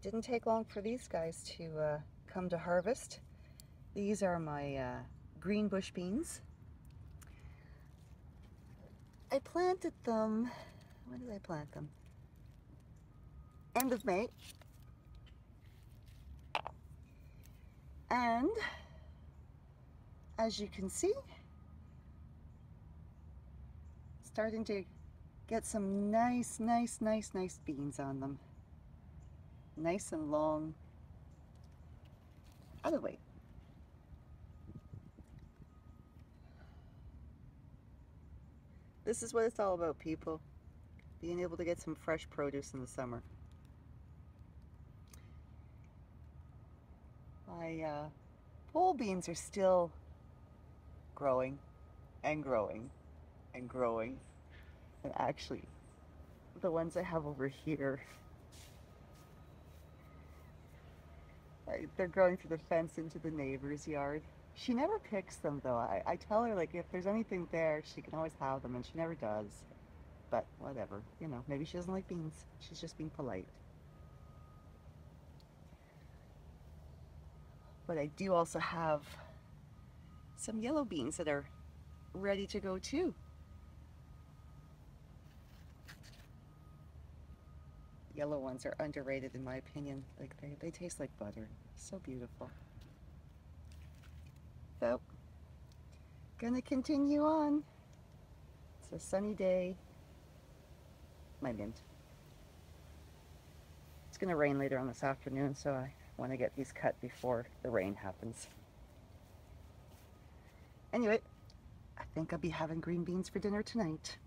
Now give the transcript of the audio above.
Didn't take long for these guys to come to harvest. These are my green bush beans. I planted them, when did I plant them? End of May. And as you can see, starting to get some nice beans on them. Nice and long. Other way. This is what it's all about, people. Being able to get some fresh produce in the summer. My pole beans are still growing and growing and growing. And actually, the ones I have over here, they're growing through the fence into the neighbor's yard. She never picks them though. I tell her, like, if there's anything there, she can always have them, and she never does. But whatever, you know, maybe she doesn't like beans. She's just being polite. But I do also have some yellow beans that are ready to go too. Yellow ones are underrated in my opinion. Like they taste like butter. So beautiful. So, gonna continue on. It's a sunny day. My mint. It's gonna rain later on this afternoon, so I want to get these cut before the rain happens. Anyway, I think I'll be having green beans for dinner tonight.